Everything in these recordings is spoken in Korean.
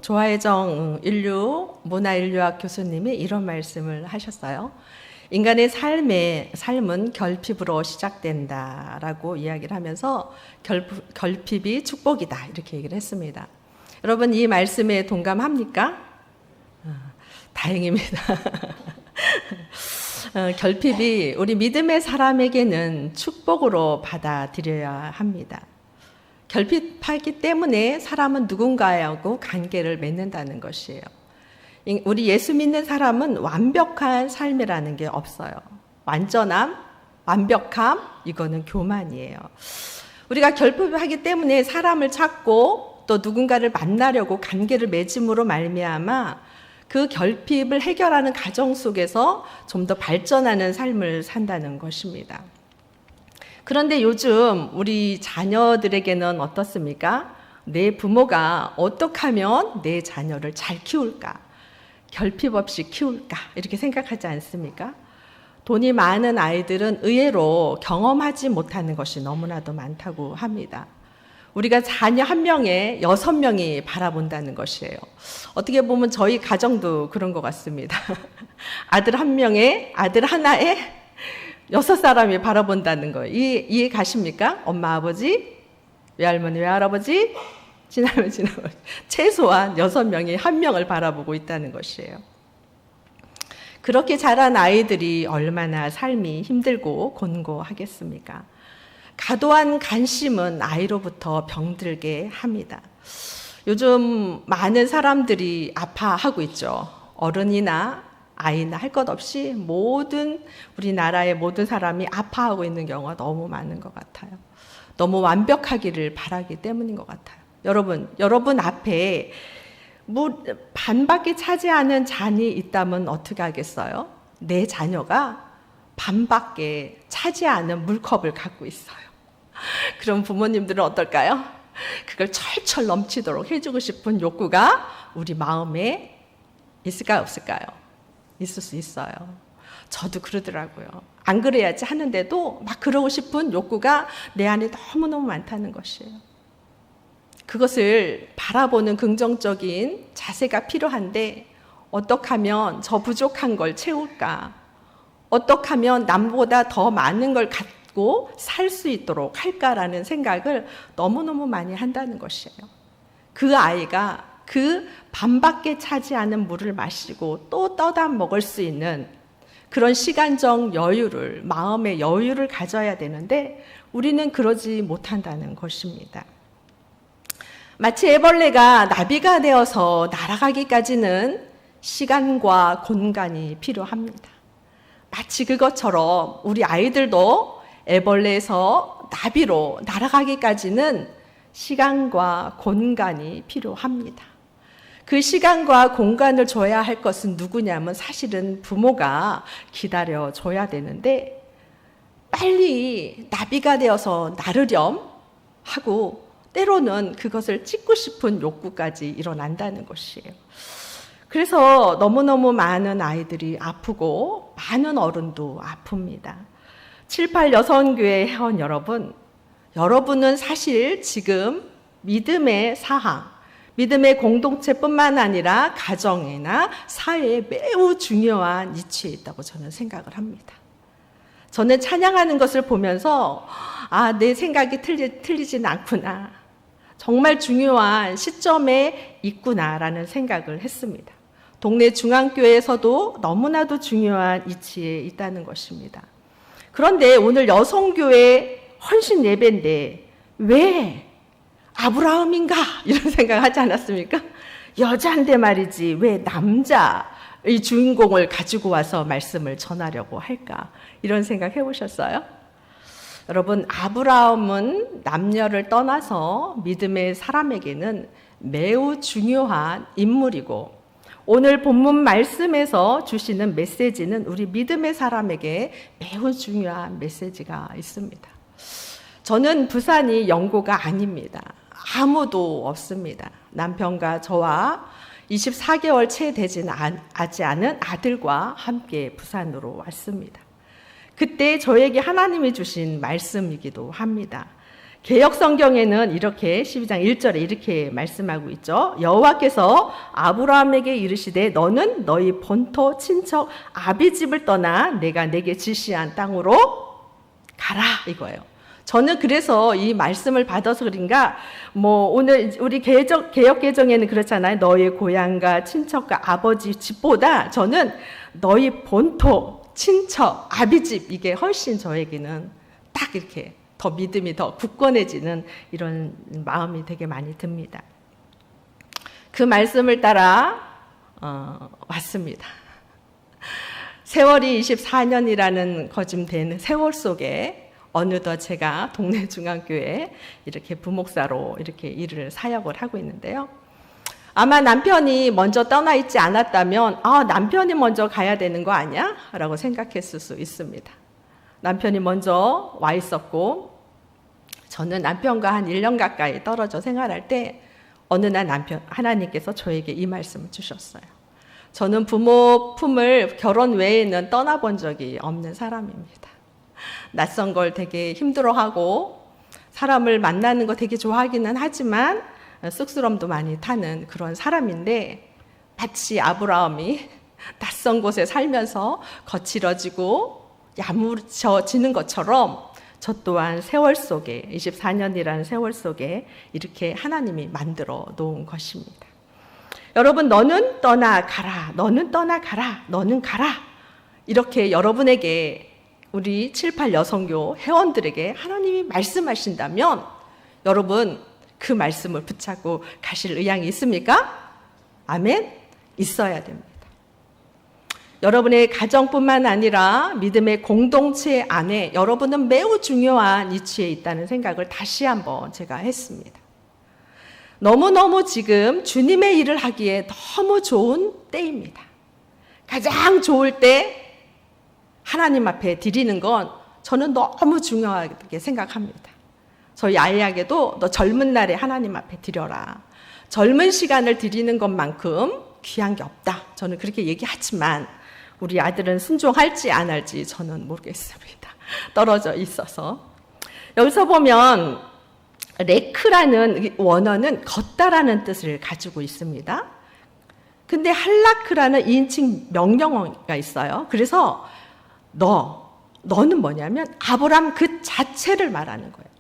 조하혜정 문화인류학 교수님이 이런 말씀을 하셨어요. 인간의 삶은 결핍으로 시작된다라고 이야기를 하면서 결핍이 축복이다 이렇게 얘기를 했습니다. 여러분 이 말씀에 동감합니까? 다행입니다. 결핍이 우리 믿음의 사람에게는 축복으로 받아들여야 합니다. 결핍하기 때문에 사람은 누군가하고 관계를 맺는다는 것이에요. 우리 예수 믿는 사람은 완벽한 삶이라는 게 없어요. 완전함, 완벽함, 이거는 교만이에요. 우리가 결핍하기 때문에 사람을 찾고 또 누군가를 만나려고 관계를 맺음으로 말미암아 그 결핍을 해결하는 과정 속에서 좀 더 발전하는 삶을 산다는 것입니다. 그런데 요즘 우리 자녀들에게는 어떻습니까? 내 부모가 어떻게 하면 내 자녀를 잘 키울까? 결핍 없이 키울까? 이렇게 생각하지 않습니까? 돈이 많은 아이들은 의외로 경험하지 못하는 것이 너무나도 많다고 합니다. 우리가 자녀 한 명에 6명이 바라본다는 것이에요. 어떻게 보면 저희 가정도 그런 것 같습니다. 아들 한 명에, 아들 하나에 6사람이 바라본다는 거예요. 이해 가십니까? 엄마, 아버지, 외할머니, 외할아버지, 친할머니, 친할아버지. 최소한 6명이 한 명을 바라보고 있다는 것이에요. 그렇게 자란 아이들이 얼마나 삶이 힘들고 곤고하겠습니까? 과도한 관심은 아이로부터 병들게 합니다. 요즘 많은 사람들이 아파하고 있죠. 어른이나 아이나 할 것 없이 우리나라의 모든 사람이 아파하고 있는 경우가 너무 많은 것 같아요. 너무 완벽하기를 바라기 때문인 것 같아요. 여러분 앞에 반밖에 차지하는 잔이 있다면 어떻게 하겠어요? 내 자녀가 반밖에 차지하는 물컵을 갖고 있어요. 그럼 부모님들은 어떨까요? 그걸 철철 넘치도록 해주고 싶은 욕구가 우리 마음에 있을까요? 없을까요? 있을 수 있어요. 저도 그러더라고요. 안 그래야지 하는데도 막 그러고 싶은 욕구가 내 안에 너무너무 많다는 것이에요. 그것을 바라보는 긍정적인 자세가 필요한데 어떻게 하면 저 부족한 걸 채울까? 어떻게 하면 남보다 더 많은 걸 갖고 살 수 있도록 할까라는 생각을 너무너무 많이 한다는 것이에요. 그 아이가 그 반밖에 차지하는 물을 마시고 또 떠다 먹을 수 있는 그런 시간적 여유를, 마음의 여유를 가져야 되는데 우리는 그러지 못한다는 것입니다. 마치 애벌레가 나비가 되어서 날아가기까지는 시간과 공간이 필요합니다. 마치 그것처럼 우리 아이들도 애벌레에서 나비로 날아가기까지는 시간과 공간이 필요합니다. 그 시간과 공간을 줘야 할 것은 누구냐면 사실은 부모가 기다려줘야 되는데 빨리 나비가 되어서 나르렴 하고 때로는 그것을 찍고 싶은 욕구까지 일어난다는 것이에요. 그래서 너무너무 많은 아이들이 아프고 많은 어른도 아픕니다. 7.8 여성교회 회원 여러분은 사실 지금 믿음의 사항, 믿음의 공동체뿐만 아니라 가정이나 사회에 매우 중요한 위치에 있다고 저는 생각을 합니다. 저는 찬양하는 것을 보면서 내 생각이 틀리진 않구나. 정말 중요한 시점에 있구나라는 생각을 했습니다. 동네 중앙교회에서도 너무나도 중요한 위치에 있다는 것입니다. 그런데 오늘 여성교회 헌신 예배인데 왜 아브라함인가? 이런 생각을 하지 않았습니까? 여자인데 말이지 왜 남자의 주인공을 가지고 와서 말씀을 전하려고 할까? 이런 생각 해보셨어요? 여러분, 아브라함은 남녀를 떠나서 믿음의 사람에게는 매우 중요한 인물이고 오늘 본문 말씀에서 주시는 메시지는 우리 믿음의 사람에게 매우 중요한 메시지가 있습니다. 저는 부산이 영고가 아닙니다. 아무도 없습니다. 남편과 저와 24개월 채 되지 않은 아들과 함께 부산으로 왔습니다. 그때 저에게 하나님이 주신 말씀이기도 합니다. 개역 성경에는 이렇게 12장 1절에 이렇게 말씀하고 있죠. 여호와께서 아브라함에게 이르시되 너는 너희 본토 친척 아비집을 떠나 내가 내게 지시한 땅으로 가라 이거예요. 저는 그래서 이 말씀을 받아서 그런가 오늘 우리 개역 개정에는 그렇잖아요. 너희 고향과 친척과 아버지 집보다 저는 너희 본토 친척 아비집 이게 훨씬 저에게는 딱 이렇게 더 믿음이 더 굳건해지는 이런 마음이 되게 많이 듭니다. 그 말씀을 따라 왔습니다. 세월이 24년이라는 거짓된 세월 속에 어느덧 제가 동네 중앙교회에 이렇게 부목사로 이렇게 일을 사역을 하고 있는데요. 아마 남편이 먼저 떠나 있지 않았다면 남편이 먼저 가야 되는 거 아니야? 라고 생각했을 수 있습니다. 남편이 먼저 와 있었고 저는 남편과 한 1년 가까이 떨어져 생활할 때 어느 날 하나님께서 저에게 이 말씀을 주셨어요. 저는 부모 품을 결혼 외에는 떠나본 적이 없는 사람입니다. 낯선 걸 되게 힘들어하고 사람을 만나는 거 되게 좋아하기는 하지만 쑥스러움도 많이 타는 그런 사람인데 마치 아브라함이 낯선 곳에 살면서 거칠어지고 야무져지는 것처럼 저 또한 세월 속에 24년이라는 세월 속에 이렇게 하나님이 만들어 놓은 것입니다. 여러분 너는 떠나가라 너는 떠나가라 너는 가라 이렇게 여러분에게 우리 7-8 여성교 회원들에게 하나님이 말씀하신다면 여러분 그 말씀을 붙잡고 가실 의향이 있습니까? 아멘? 있어야 됩니다. 여러분의 가정뿐만 아니라 믿음의 공동체 안에 여러분은 매우 중요한 위치에 있다는 생각을 다시 한번 제가 했습니다. 너무너무 지금 주님의 일을 하기에 너무 좋은 때입니다. 가장 좋을 때 하나님 앞에 드리는 건 저는 너무 중요하게 생각합니다. 저희 아이에게도 너 젊은 날에 하나님 앞에 드려라. 젊은 시간을 드리는 것만큼 귀한 게 없다. 저는 그렇게 얘기하지만 우리 아들은 순종할지 안 할지 저는 모르겠습니다. 떨어져 있어서. 여기서 보면 레크라는 원어는 걷다라는 뜻을 가지고 있습니다. 근데 할라크라는 2인칭 명령어가 있어요. 그래서 너는 뭐냐면 아브람 그 자체를 말하는 거예요.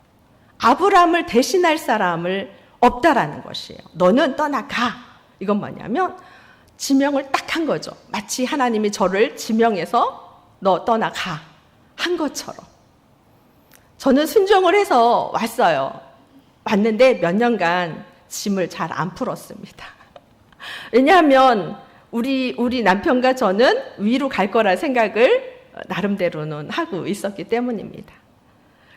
아브람을 대신할 사람을 없다라는 것이에요. 너는 떠나가. 이건 뭐냐면 지명을 딱 한 거죠. 마치 하나님이 저를 지명해서 너 떠나가 한 것처럼. 저는 순종을 해서 왔는데 몇 년간 짐을 잘 안 풀었습니다. 왜냐하면 우리 남편과 저는 위로 갈 거라 생각을 나름대로는 하고 있었기 때문입니다.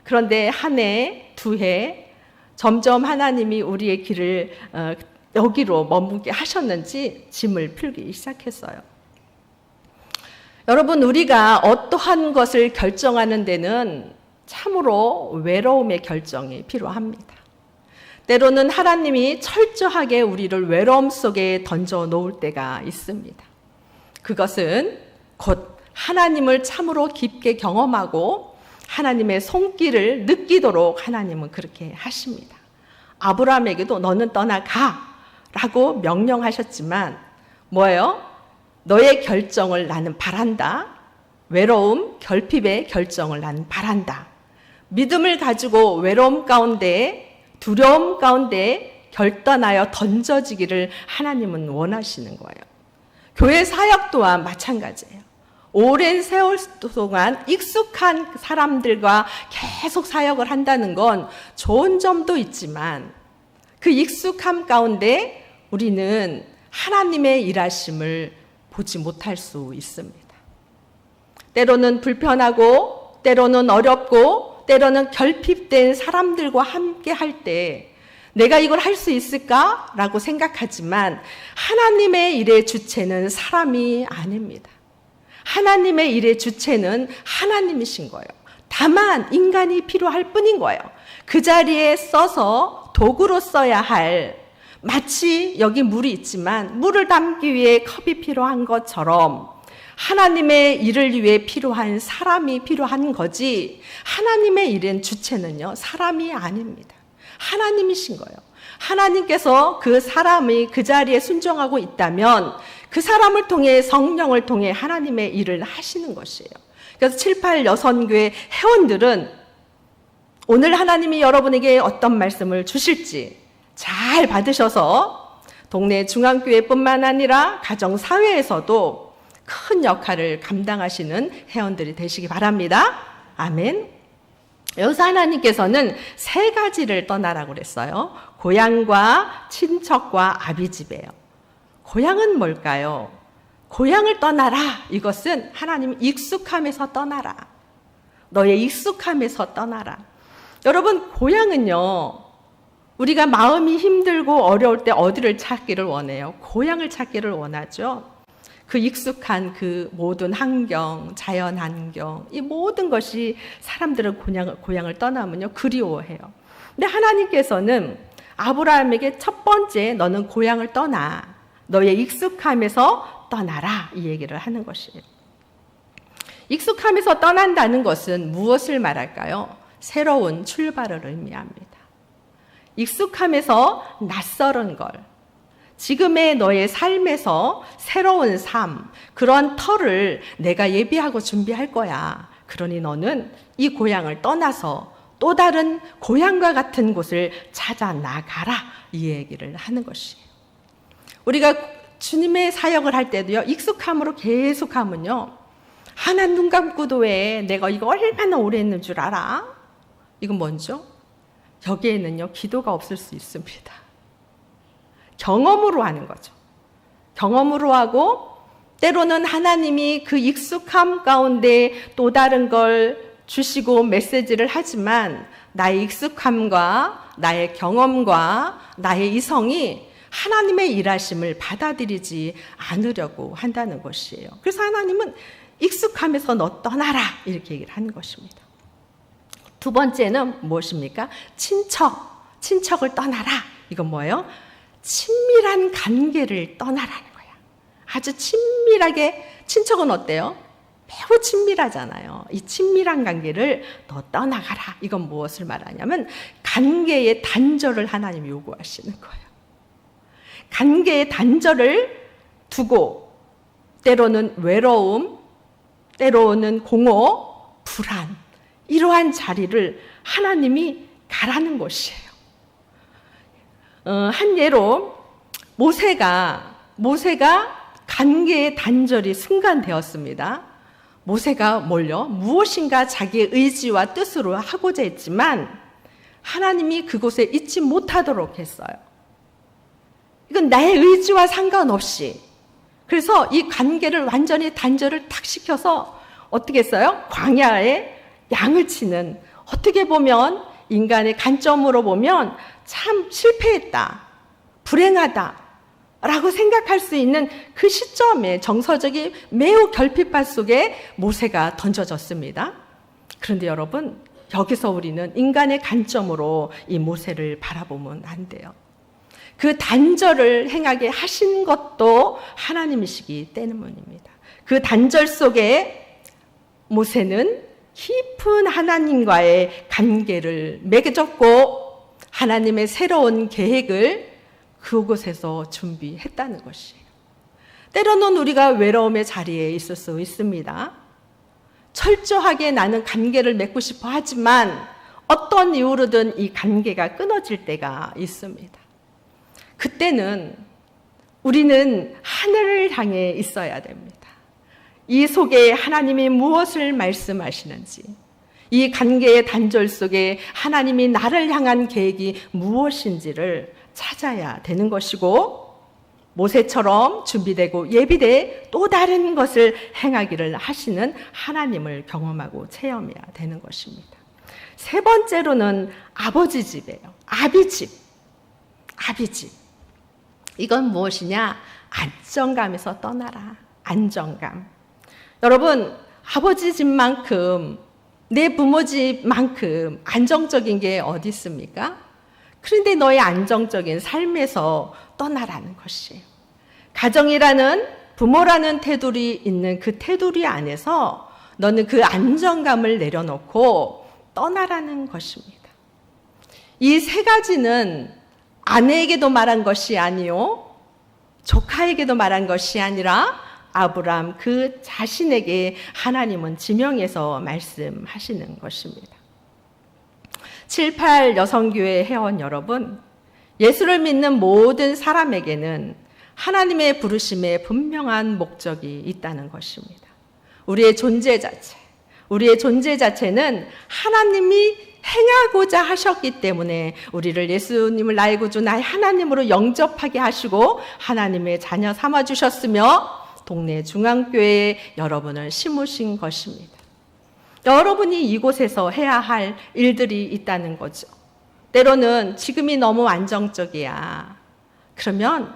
그런데 한 해, 두 해 점점 하나님이 우리의 길을 여기로 머물게 하셨는지 짐을 풀기 시작했어요. 여러분 우리가 어떠한 것을 결정하는 데는 참으로 외로움의 결정이 필요합니다. 때로는 하나님이 철저하게 우리를 외로움 속에 던져 놓을 때가 있습니다. 그것은 곧 하나님을 참으로 깊게 경험하고 하나님의 손길을 느끼도록 하나님은 그렇게 하십니다. 아브라함에게도 너는 떠나가 라고 명령하셨지만 뭐예요? 너의 결정을 나는 바란다. 외로움, 결핍의 결정을 나는 바란다. 믿음을 가지고 외로움 가운데 두려움 가운데 결단하여 던져지기를 하나님은 원하시는 거예요. 교회 사역 또한 마찬가지예요. 오랜 세월 동안 익숙한 사람들과 계속 사역을 한다는 건 좋은 점도 있지만 그 익숙함 가운데 우리는 하나님의 일하심을 보지 못할 수 있습니다. 때로는 불편하고 때로는 어렵고 때로는 결핍된 사람들과 함께 할 때 내가 이걸 할 수 있을까? 라고 생각하지만 하나님의 일의 주체는 사람이 아닙니다. 하나님의 일의 주체는 하나님이신 거예요. 다만 인간이 필요할 뿐인 거예요. 그 자리에 써서 도구로 써야 할 마치 여기 물이 있지만 물을 담기 위해 컵이 필요한 것처럼 하나님의 일을 위해 필요한 사람이 필요한 거지, 하나님의 일은 주체는요, 사람이 아닙니다. 하나님이신 거예요. 하나님께서 그 사람이 그 자리에 순종하고 있다면 그 사람을 통해, 성령을 통해 하나님의 일을 하시는 것이에요. 그래서 7, 8 여선교회 회원들은 오늘 하나님이 여러분에게 어떤 말씀을 주실지 잘 받으셔서 동네 중앙교회뿐만 아니라 가정사회에서도 큰 역할을 감당하시는 회원들이 되시기 바랍니다. 아멘. 여기서 하나님께서는 3가지를 떠나라고 그랬어요. 고향과 친척과 아비집이에요. 고향은 뭘까요? 고향을 떠나라. 이것은 하나님 익숙함에서 떠나라. 너의 익숙함에서 떠나라. 여러분, 고향은요, 우리가 마음이 힘들고 어려울 때 어디를 찾기를 원해요? 고향을 찾기를 원하죠. 그 익숙한 그 모든 환경, 자연 환경, 이 모든 것이 사람들은 고향을 떠나면요, 그리워해요. 근데 하나님께서는 아브라함에게 첫 번째, 너는 고향을 떠나. 너의 익숙함에서 떠나라. 이 얘기를 하는 것이에요. 익숙함에서 떠난다는 것은 무엇을 말할까요? 새로운 출발을 의미합니다. 익숙함에서 낯설은 걸, 지금의 너의 삶에서 새로운 삶, 그런 터를 내가 예비하고 준비할 거야. 그러니 너는 이 고향을 떠나서 또 다른 고향과 같은 곳을 찾아 나가라. 이 얘기를 하는 것이에요. 우리가 주님의 사역을 할 때도요, 익숙함으로 계속하면요, 난 눈 감고도 왜 내가 이거 얼마나 오래 했는 줄 알아? 이건 뭔죠? 여기에는요, 기도가 없을 수 있습니다. 경험으로 하는 거죠. 경험으로 하고, 때로는 하나님이 그 익숙함 가운데 또 다른 걸 주시고 메시지를 하지만 나의 익숙함과 나의 경험과 나의 이성이 하나님의 일하심을 받아들이지 않으려고 한다는 것이에요. 그래서 하나님은 익숙함에서 너 떠나라, 이렇게 얘기를 하는 것입니다. 두 번째는 무엇입니까? 친척을 떠나라. 이건 뭐예요? 친밀한 관계를 떠나라는 거야. 아주 친밀하게, 친척은 어때요? 매우 친밀하잖아요. 이 친밀한 관계를 너 떠나가라. 이건 무엇을 말하냐면 관계의 단절을 하나님이 요구하시는 거예요. 관계의 단절을 두고 때로는 외로움, 때로는 공허, 불안, 이러한 자리를 하나님이 가라는 것이에요. 한 예로 모세가 관계의 단절이 순간되었습니다. 모세가 무엇인가 자기의 의지와 뜻으로 하고자 했지만 하나님이 그곳에 있지 못하도록 했어요. 이건 나의 의지와 상관없이. 그래서 이 관계를 완전히 단절을 탁 시켜서 어떻게 했어요? 광야에 양을 치는, 어떻게 보면 인간의 관점으로 보면 참 실패했다, 불행하다 라고 생각할 수 있는 그 시점에 정서적인 매우 결핍밭 속에 모세가 던져졌습니다. 그런데 여러분, 여기서 우리는 인간의 관점으로 이 모세를 바라보면 안 돼요. 그 단절을 행하게 하신 것도 하나님이시기 때문입니다. 그 단절 속에 모세는 깊은 하나님과의 관계를 맺어졌고 하나님의 새로운 계획을 그곳에서 준비했다는 것이에요. 때로는 우리가 외로움의 자리에 있을 수 있습니다. 철저하게 나는 관계를 맺고 싶어 하지만 어떤 이유로든 이 관계가 끊어질 때가 있습니다. 그때는 우리는 하늘을 향해 있어야 됩니다. 이 속에 하나님이 무엇을 말씀하시는지, 이 관계의 단절 속에 하나님이 나를 향한 계획이 무엇인지를 찾아야 되는 것이고, 모세처럼 준비되고 예비돼 또 다른 것을 행하기를 하시는 하나님을 경험하고 체험해야 되는 것입니다. 세 번째로는 아버지 집이에요. 아비집. 이건 무엇이냐? 안정감에서 떠나라. 안정감. 여러분, 아버지 집만큼, 내 부모 집만큼 안정적인 게 어디 있습니까? 그런데 너의 안정적인 삶에서 떠나라는 것이에요. 가정이라는 부모라는 테두리 있는 그 테두리 안에서 너는 그 안정감을 내려놓고 떠나라는 것입니다. 이 세 가지는 아내에게도 말한 것이 아니요, 조카에게도 말한 것이 아니라 아브라함 그 자신에게 하나님은 지명해서 말씀하시는 것입니다. 7.8 여성교회 회원 여러분, 예수를 믿는 모든 사람에게는 하나님의 부르심에 분명한 목적이 있다는 것입니다. 우리의 존재 자체는 하나님이 행하고자 하셨기 때문에 우리를 예수님을 나의 구주, 나의 하나님으로 영접하게 하시고 하나님의 자녀 삼아주셨으며 동네 중앙교회에 여러분을 심으신 것입니다. 여러분이 이곳에서 해야 할 일들이 있다는 거죠. 때로는 지금이 너무 안정적이야. 그러면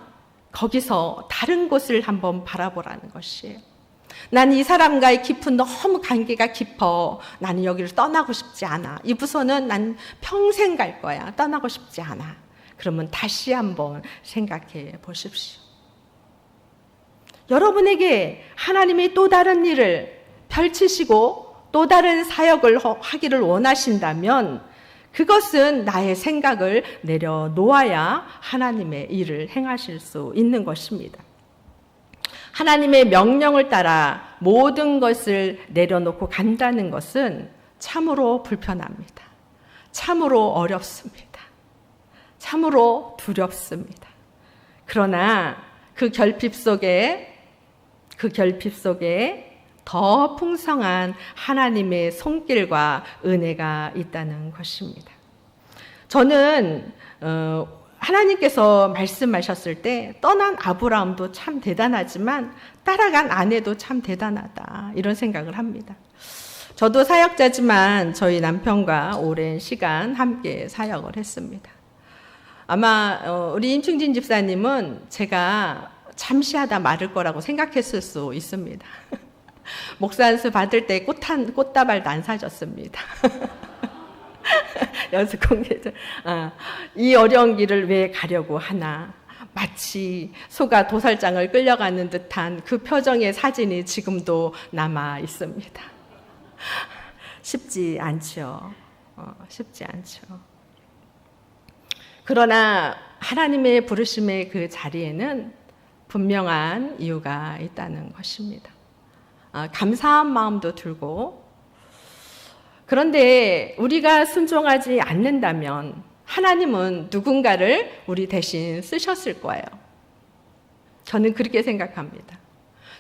거기서 다른 곳을 한번 바라보라는 것이에요. 난 이 사람과의 깊은 너무 관계가 깊어. 나는 여기를 떠나고 싶지 않아. 이 부서는 난 평생 갈 거야. 떠나고 싶지 않아. 그러면 다시 한번 생각해 보십시오. 여러분에게 하나님이 또 다른 일을 펼치시고 또 다른 사역을 하기를 원하신다면 그것은 나의 생각을 내려놓아야 하나님의 일을 행하실 수 있는 것입니다. 하나님의 명령을 따라 모든 것을 내려놓고 간다는 것은 참으로 불편합니다. 참으로 어렵습니다. 참으로 두렵습니다. 그러나 그 결핍 속에 더 풍성한 하나님의 손길과 은혜가 있다는 것입니다. 저는 하나님께서 말씀하셨을 때 떠난 아브라함도 참 대단하지만 따라간 아내도 참 대단하다, 이런 생각을 합니다. 저도 사역자지만 저희 남편과 오랜 시간 함께 사역을 했습니다. 아마 우리 임충진 집사님은 제가 잠시 하다 마를 거라고 생각했을 수 있습니다. 목사 안수 받을 때 꽃다발도 안 사줬습니다. 연습 공개죠. 이 어려운 길을 왜 가려고 하나. 마치 소가 도살장을 끌려가는 듯한 그 표정의 사진이 지금도 남아 있습니다. 쉽지 않죠. 쉽지 않죠. 그러나 하나님의 부르심의 그 자리에는 분명한 이유가 있다는 것입니다. 감사한 마음도 들고, 그런데 우리가 순종하지 않는다면 하나님은 누군가를 우리 대신 쓰셨을 거예요. 저는 그렇게 생각합니다.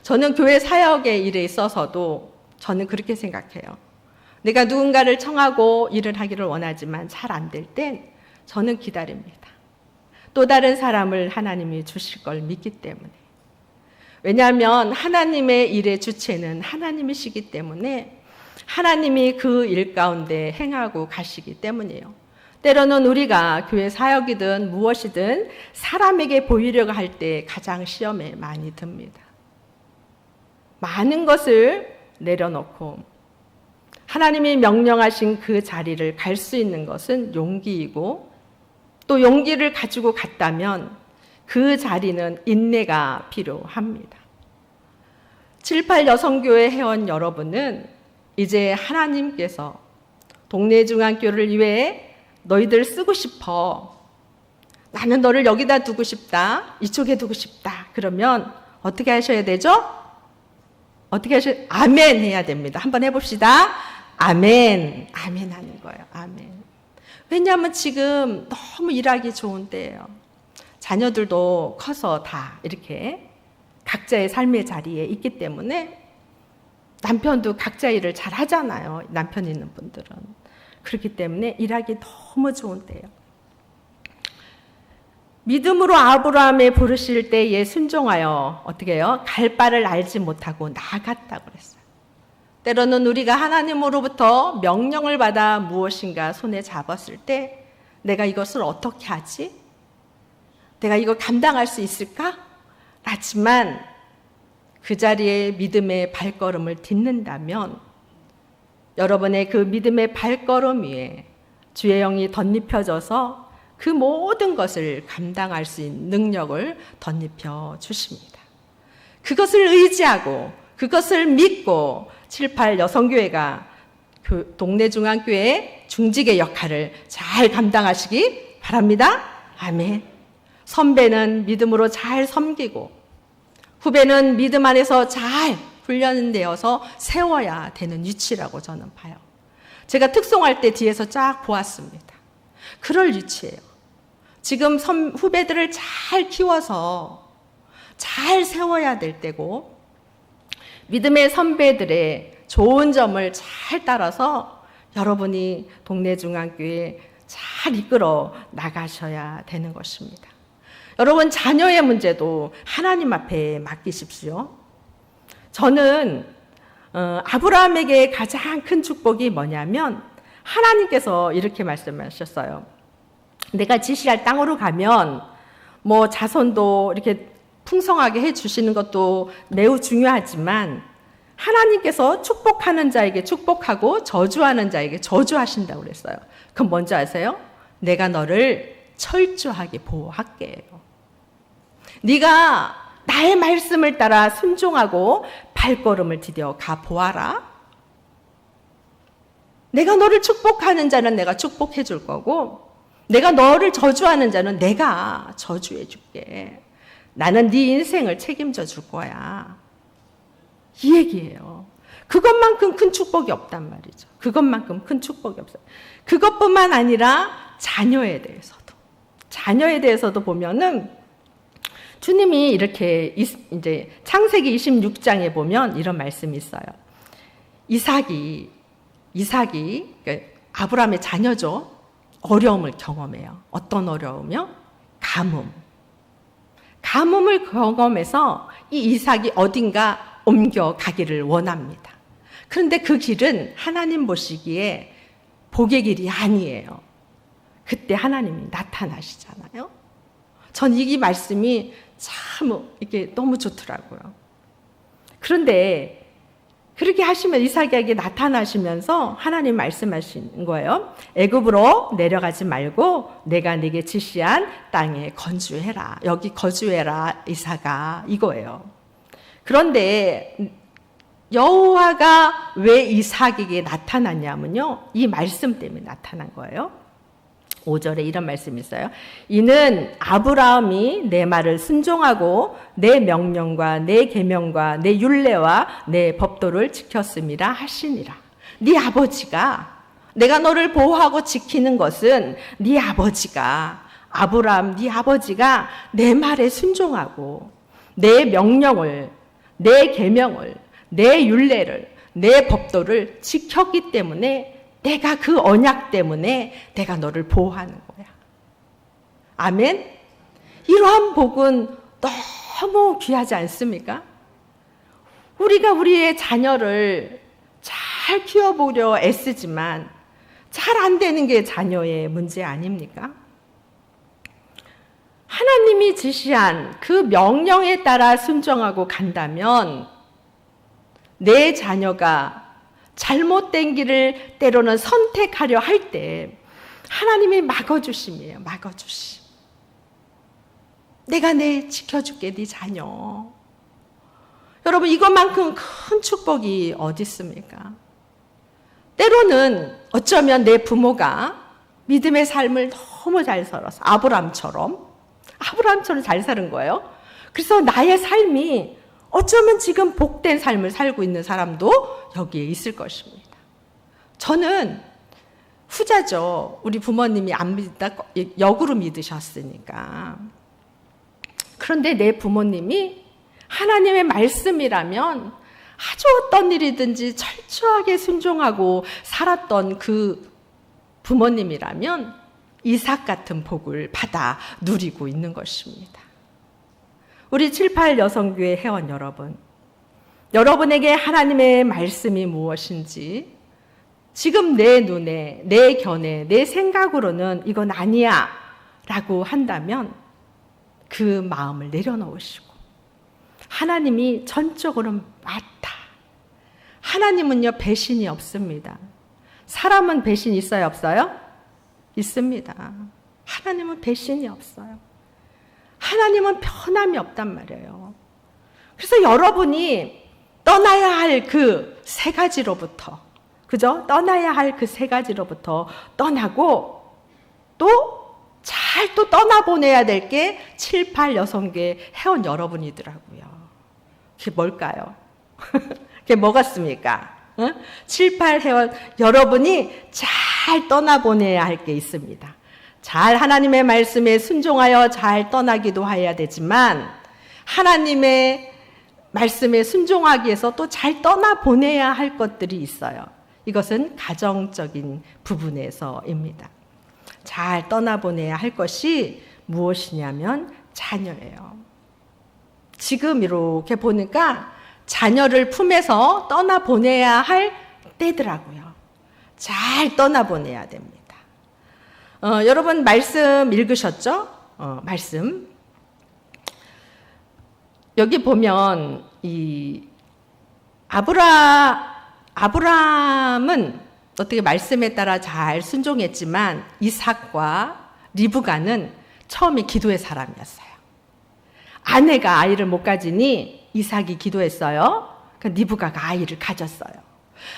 저는 교회 사역의 일에 있어서도 저는 그렇게 생각해요. 내가 누군가를 청하고 일을 하기를 원하지만 잘 안 될 땐 저는 기다립니다. 또 다른 사람을 하나님이 주실 걸 믿기 때문에. 왜냐하면 하나님의 일의 주체는 하나님이시기 때문에 하나님이 그 일 가운데 행하고 가시기 때문이에요. 때로는 우리가 교회 사역이든 무엇이든 사람에게 보이려고 할 때 가장 시험에 많이 듭니다. 많은 것을 내려놓고 하나님이 명령하신 그 자리를 갈 수 있는 것은 용기이고, 또 용기를 가지고 갔다면 그 자리는 인내가 필요합니다. 7.8 여성교회 회원 여러분은 이제 하나님께서 동네 중앙교회를 위해 너희들 쓰고 싶어. 나는 너를 여기다 두고 싶다. 이쪽에 두고 싶다. 그러면 어떻게 하셔야 되죠? 아멘 해야 됩니다. 한번 해봅시다. 아멘. 아멘 하는 거예요. 아멘. 왜냐하면 지금 너무 일하기 좋은 때예요. 자녀들도 커서 다 이렇게 각자의 삶의 자리에 있기 때문에 남편도 각자 일을 잘 하잖아요. 남편 있는 분들은. 그렇기 때문에 일하기 너무 좋은 때예요. 믿음으로 아브라함의 부르실 때에 순종하여 어떻게 해요? 갈 바를 알지 못하고 나갔다고 그랬어요. 때로는 우리가 하나님으로부터 명령을 받아 무엇인가 손에 잡았을 때 내가 이것을 어떻게 하지? 내가 이걸 감당할 수 있을까? 하지만 그 자리에 믿음의 발걸음을 딛는다면 여러분의 그 믿음의 발걸음 위에 주의 영이 덧입혀져서 그 모든 것을 감당할 수 있는 능력을 덧입혀 주십니다. 그것을 의지하고 그것을 믿고 7.8 여성교회가 동네 중앙교회 중직의 역할을 잘 감당하시기 바랍니다. 아멘. 선배는 믿음으로 잘 섬기고 후배는 믿음 안에서 잘 훈련되어서 세워야 되는 위치라고 저는 봐요. 제가 특송할 때 뒤에서 쫙 보았습니다. 그럴 위치예요. 지금 후배들을 잘 키워서 잘 세워야 될 때고 믿음의 선배들의 좋은 점을 잘 따라서 여러분이 동네 중앙교회 잘 이끌어 나가셔야 되는 것입니다. 여러분 자녀의 문제도 하나님 앞에 맡기십시오. 저는 아브라함에게 가장 큰 축복이 뭐냐면 하나님께서 이렇게 말씀하셨어요. 내가 지시할 땅으로 가면 뭐 자손도 이렇게 풍성하게 해주시는 것도 매우 중요하지만 하나님께서 축복하는 자에게 축복하고 저주하는 자에게 저주하신다고 그랬어요. 그럼 뭔지 아세요? 내가 너를 철저하게 보호할게. 네가 나의 말씀을 따라 순종하고 발걸음을 디뎌 가 보아라. 내가 너를 축복하는 자는 내가 축복해 줄 거고 내가 너를 저주하는 자는 내가 저주해 줄게. 나는 네 인생을 책임져 줄 거야. 이 얘기예요. 그것만큼 큰 축복이 없단 말이죠. 그것만큼 큰 축복이 없어요. 그것뿐만 아니라 자녀에 대해서도 보면은 주님이 이렇게 이제 창세기 26장에 보면 이런 말씀이 있어요. 이삭이 그러니까 아브라함의 자녀죠. 어려움을 경험해요. 어떤 어려움이요? 가뭄을 경험해서 이 이삭이 어딘가 옮겨가기를 원합니다. 그런데 그 길은 하나님 보시기에 복의 길이 아니에요. 그때 하나님이 나타나시잖아요. 전 이 말씀이 참 이게 너무 좋더라고요. 그런데 그렇게 하시면 이삭에게 나타나시면서 하나님 말씀하신 거예요. 애굽으로 내려가지 말고 내가 네게 지시한 땅에 거주해라. 여기 거주해라 이삭아 이거예요. 그런데 여호와가 왜 이삭에게 나타났냐면요. 이 말씀 때문에 나타난 거예요. 5절에 이런 말씀이 있어요. 이는 아브라함이 내 말을 순종하고 내 명령과 내 계명과 내 율례와 내 법도를 지켰음이라 하시니라. 네 아버지가 내가 너를 보호하고 지키는 것은 네 아버지가 아브라함 네 아버지가 내 말에 순종하고 내 명령을 내 계명을 내 율례를 내 법도를 지켰기 때문에 내가 그 언약 때문에 내가 너를 보호하는 거야. 아멘? 이러한 복은 너무 귀하지 않습니까? 우리가 우리의 자녀를 잘 키워보려 애쓰지만 잘 안 되는 게 자녀의 문제 아닙니까? 하나님이 지시한 그 명령에 따라 순종하고 간다면 내 자녀가 잘못된 길을 때로는 선택하려 할 때 하나님이 막아주심이에요. 막아주심. 내가 지켜줄게 네 자녀. 여러분 이것만큼 큰 축복이 어디 있습니까? 때로는 어쩌면 내 부모가 믿음의 삶을 너무 잘 살아서 아브라함처럼 잘 사는 거예요. 그래서 나의 삶이 어쩌면 지금 복된 삶을 살고 있는 사람도 여기에 있을 것입니다. 저는 후자죠. 우리 부모님이 안 믿다 역으로 믿으셨으니까. 그런데 내 부모님이 하나님의 말씀이라면 아주 어떤 일이든지 철저하게 순종하고 살았던 그 부모님이라면 이삭 같은 복을 받아 누리고 있는 것입니다. 우리 7.8 여성교회 회원 여러분, 여러분에게 하나님의 말씀이 무엇인지 지금 내 눈에, 내 견해, 내 생각으로는 이건 아니야 라고 한다면 그 마음을 내려놓으시고 하나님이 전적으로 맞다. 하나님은요 배신이 없습니다. 사람은 배신 있어요 없어요? 있습니다. 하나님은 배신이 없어요. 하나님은 변함이 없단 말이에요. 그래서 여러분이 떠나야 할 그 세 가지로부터, 그죠? 떠나야 할 그 세 가지로부터 떠나고 또 잘 또 떠나보내야 될 게 7, 8, 6개 해온 여러분이더라고요. 그게 뭘까요? 그게 뭐겠습니까? 7, 8 해온 여러분이 잘 떠나보내야 할 게 있습니다. 잘 하나님의 말씀에 순종하여 잘 떠나기도 해야 되지만 하나님의 말씀에 순종하기 위해서 또 잘 떠나보내야 할 것들이 있어요. 이것은 가정적인 부분에서입니다. 잘 떠나보내야 할 것이 무엇이냐면 자녀예요. 지금 이렇게 보니까 자녀를 품에서 떠나보내야 할 때더라고요. 잘 떠나보내야 됩니다. 여러분 말씀 읽으셨죠? 말씀. 여기 보면 이 아브라함은 어떻게 말씀에 따라 잘 순종했지만 이삭과 리브가는 처음에 기도의 사람이었어요. 아내가 아이를 못 가지니 이삭이 기도했어요. 그러니까 리브가가 아이를 가졌어요.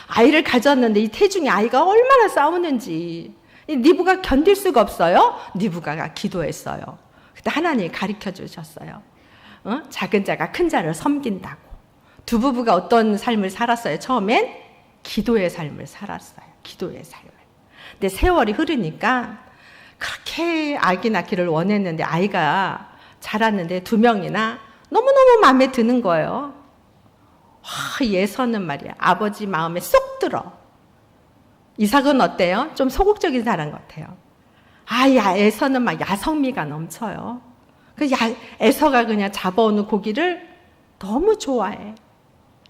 아이를 가졌는데 이 태중에 아이가 얼마나 싸우는지 리브가 견딜 수가 없어요. 리브가가 기도했어요. 그때 하나님이 가르쳐 주셨어요. 작은 자가 큰 자를 섬긴다고. 두 부부가 어떤 삶을 살았어요? 처음엔 기도의 삶을 살았어요. 기도의 삶을. 근데 세월이 흐르니까 그렇게 아기 낳기를 원했는데 아이가 자랐는데 2명이나 너무너무 마음에 드는 거예요. 예서는 말이야. 아버지 마음에 쏙 들어. 이삭은 어때요? 좀 소극적인 사람 같아요. 에서는 막 야성미가 넘쳐요. 에서가 그냥 잡아오는 고기를 너무 좋아해.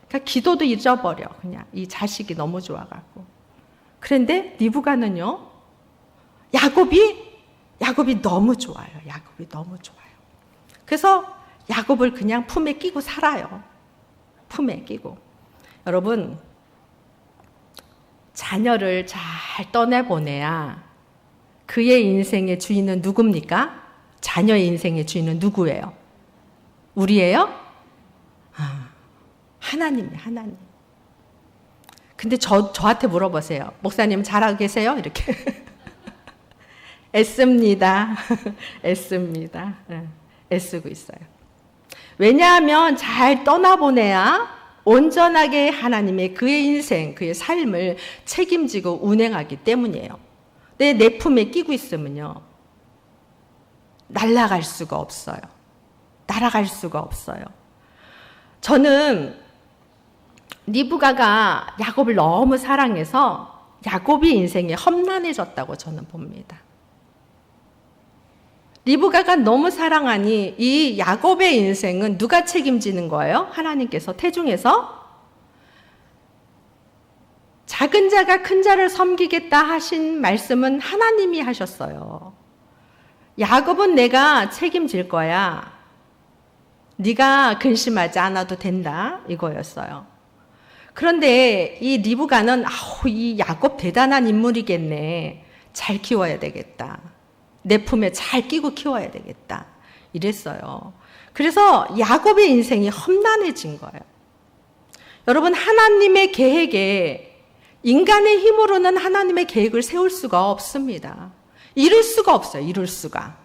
그러니까 기도도 잊어버려. 그냥 이 자식이 너무 좋아가지고. 그런데 리브가는요, 야곱이 너무 좋아요. 야곱이 너무 좋아요. 그래서 야곱을 그냥 품에 끼고 살아요. 품에 끼고. 여러분, 자녀를 잘 떠내보내야 그의 인생의 주인은 누굽니까? 자녀의 인생의 주인은 누구예요? 우리예요? 하나님이에요, 하나님. 근데 저한테 물어보세요. 목사님 잘하고 계세요? 이렇게. 애씁니다. 애씁니다. 애쓰고 있어요. 왜냐하면 잘 떠나보내야 온전하게 하나님의 그의 인생, 그의 삶을 책임지고 운행하기 때문이에요. 내 품에 끼고 있으면요. 날아갈 수가 없어요. 날아갈 수가 없어요. 저는 리브가가 야곱을 너무 사랑해서 야곱이 인생이 험난해졌다고 저는 봅니다. 리브가가 너무 사랑하니 이 야곱의 인생은 누가 책임지는 거예요? 하나님께서 태중에서 작은 자가 큰 자를 섬기겠다 하신 말씀은 하나님이 하셨어요. 야곱은 내가 책임질 거야. 네가 근심하지 않아도 된다. 이거였어요. 그런데 이 리브가는 이 야곱 대단한 인물이겠네. 잘 키워야 되겠다. 내 품에 잘 끼고 키워야 되겠다. 이랬어요. 그래서 야곱의 인생이 험난해진 거예요. 여러분, 하나님의 계획에 인간의 힘으로는 하나님의 계획을 세울 수가 없습니다. 이룰 수가 없어요. 이룰 수가.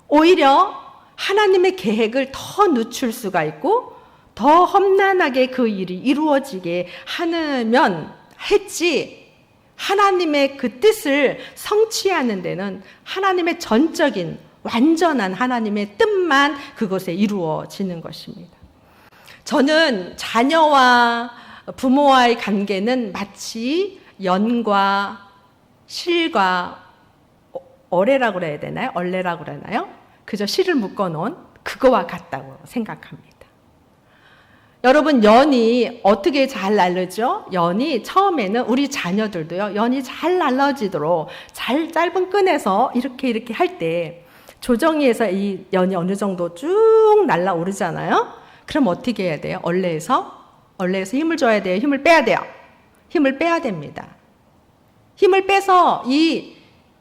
오히려 하나님의 계획을 더 늦출 수가 있고 더 험난하게 그 일이 이루어지게 하면 했지, 하나님의 그 뜻을 성취하는 데는 하나님의 전적인 완전한 하나님의 뜻만 그것에 이루어지는 것입니다. 저는 자녀와 부모와의 관계는 마치 연과 실과 어레라고 그래야 되나요? 얼레라고 그러나요? 그저 실을 묶어놓은 그거와 같다고 생각합니다. 여러분, 연이 어떻게 잘 날르죠? 연이 처음에는 우리 자녀들도요, 연이 잘 날라지도록 잘 짧은 끈에서 이렇게 할 때 조정이에서 이 연이 어느 정도 쭉 날라오르잖아요? 그럼 어떻게 해야 돼요? 얼레에서 힘을 줘야 돼요? 힘을 빼야 돼요? 힘을 빼야 됩니다. 힘을 빼서 이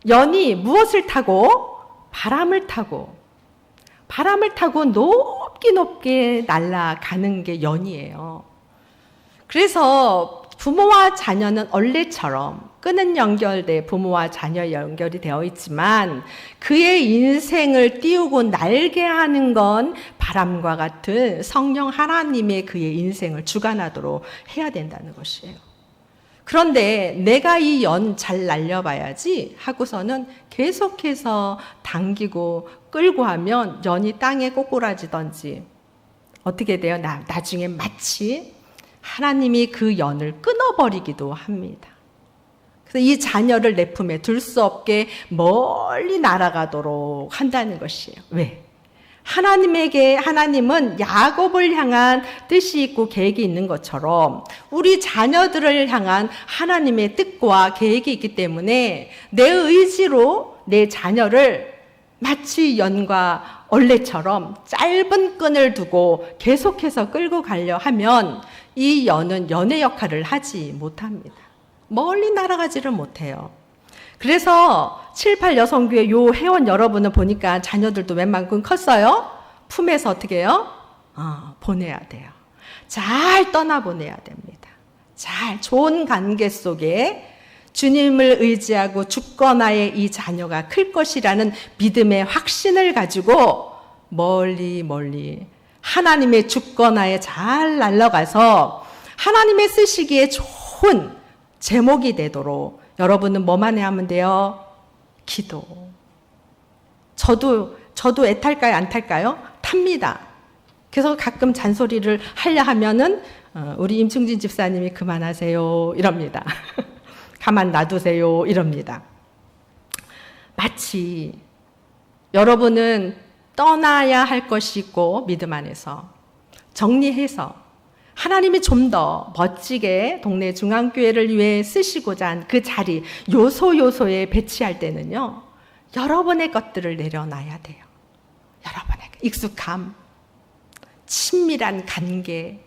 연이 무엇을 타고? 바람을 타고 높이 높게 날아가는 게 연이에요. 그래서 부모와 자녀는 얼레처럼 끈은 연결돼 부모와 자녀 연결이 되어 있지만 그의 인생을 띄우고 날게 하는 건 바람과 같은 성령 하나님의 그의 인생을 주관하도록 해야 된다는 것이에요. 그런데 내가 이 연 잘 날려봐야지 하고서는 계속해서 당기고 끌고 하면 연이 땅에 꼬꾸라지던지 어떻게 돼요? 나중에 마치 하나님이 그 연을 끊어버리기도 합니다. 그래서 이 자녀를 내 품에 둘 수 없게 멀리 날아가도록 한다는 것이에요. 왜? 하나님은 야곱을 향한 뜻이 있고 계획이 있는 것처럼 우리 자녀들을 향한 하나님의 뜻과 계획이 있기 때문에 내 의지로 내 자녀를 마치 연과 얼레처럼 짧은 끈을 두고 계속해서 끌고 가려 하면 이 연은 연의 역할을 하지 못합니다. 멀리 날아가지를 못해요. 그래서 7, 8 여성교회 요 회원 여러분을 보니까 자녀들도 웬만큼 컸어요. 품에서 어떻게 해요? 보내야 돼요. 잘 떠나보내야 됩니다. 잘 좋은 관계 속에 주님을 의지하고 주권하에 이 자녀가 클 것이라는 믿음의 확신을 가지고 멀리 하나님의 주권하에 잘 날아가서 하나님의 쓰시기에 좋은 제목이 되도록 여러분은 뭐만 해야 하면 돼요? 기도. 저도 애탈까요? 안 탈까요? 탑니다. 그래서 가끔 잔소리를 하려 하면은 우리 임충진 집사님이 그만하세요 이럽니다. 가만 놔두세요 이럽니다. 마치 여러분은 떠나야 할 것이 있고 믿음 안에서 정리해서 하나님이 좀 더 멋지게 동네 중앙교회를 위해 쓰시고자 한 그 자리 요소에 배치할 때는요. 여러분의 것들을 내려놔야 돼요. 여러분의 익숙함, 친밀한 관계,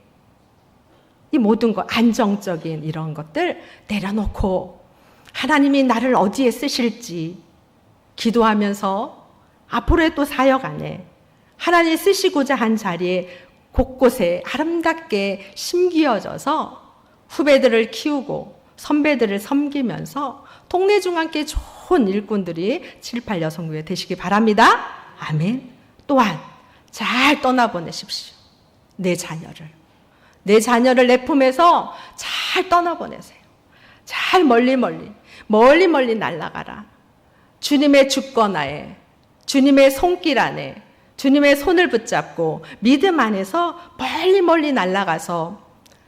이 모든 것, 안정적인 이런 것들 내려놓고 하나님이 나를 어디에 쓰실지 기도하면서 앞으로의 또 사역 안에 하나님이 쓰시고자 한 자리에 곳곳에 아름답게 심기어져서 후배들을 키우고 선배들을 섬기면서 동네 중앙교회 좋은 일꾼들이 7, 8 여성교회 되시기 바랍니다. 아멘. 또한 잘 떠나보내십시오. 내 자녀를 내 품에서 잘 떠나보내세요. 잘 멀리 날아가라. 주님의 주권하에, 주님의 손길 안에, 주님의 손을 붙잡고 믿음 안에서 멀리 날아가서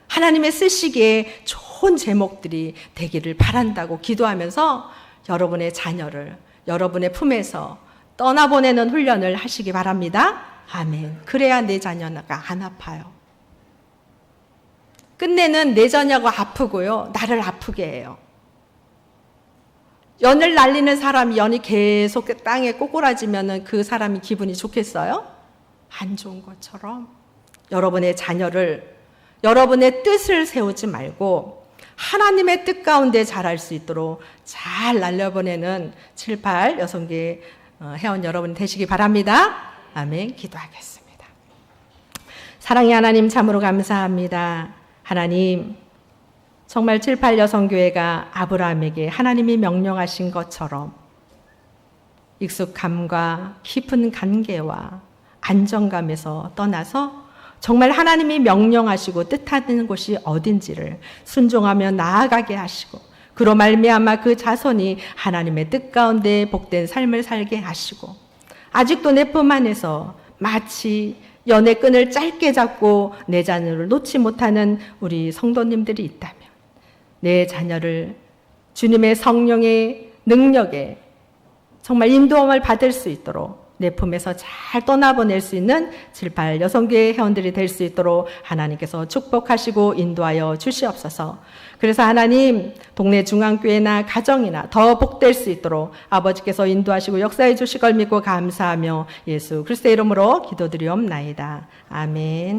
하나님의 쓰시기에 좋은 제목들이 되기를 바란다고 기도하면서 여러분의 자녀를 여러분의 품에서 떠나보내는 훈련을 하시기 바랍니다. 아멘. 그래야 내 자녀가 안 아파요. 끝내는 내 자녀가 아프고요. 나를 아프게 해요. 연을 날리는 사람이 연이 계속 땅에 꼬꾸라지면 그 사람이 기분이 좋겠어요? 안 좋은 것처럼 여러분의 자녀를 여러분의 뜻을 세우지 말고 하나님의 뜻 가운데 자랄 수 있도록 잘 날려보내는 7, 8 여성교회 회원 여러분 되시기 바랍니다. 아멘. 기도하겠습니다. 사랑의 하나님 참으로 감사합니다. 하나님 정말 7, 8 여성교회가 아브라함에게 하나님이 명령하신 것처럼 익숙함과 깊은 관계와 안정감에서 떠나서 정말 하나님이 명령하시고 뜻하는 곳이 어딘지를 순종하며 나아가게 하시고 그로 말미암아 그 자손이 하나님의 뜻 가운데 복된 삶을 살게 하시고 아직도 내 품 안에서 마치 연의 끈을 짧게 잡고 내 자녀를 놓지 못하는 우리 성도님들이 있다면 내 자녀를 주님의 성령의 능력에 정말 인도함을 받을 수 있도록 내 품에서 잘 떠나보낼 수 있는 7, 8 여성교회 회원들이 될 수 있도록 하나님께서 축복하시고 인도하여 주시옵소서. 그래서 하나님 동네 중앙교회나 가정이나 더 복될 수 있도록 아버지께서 인도하시고 역사해 주실 걸 믿고 감사하며 예수 그리스도의 이름으로 기도드리옵나이다. 아멘.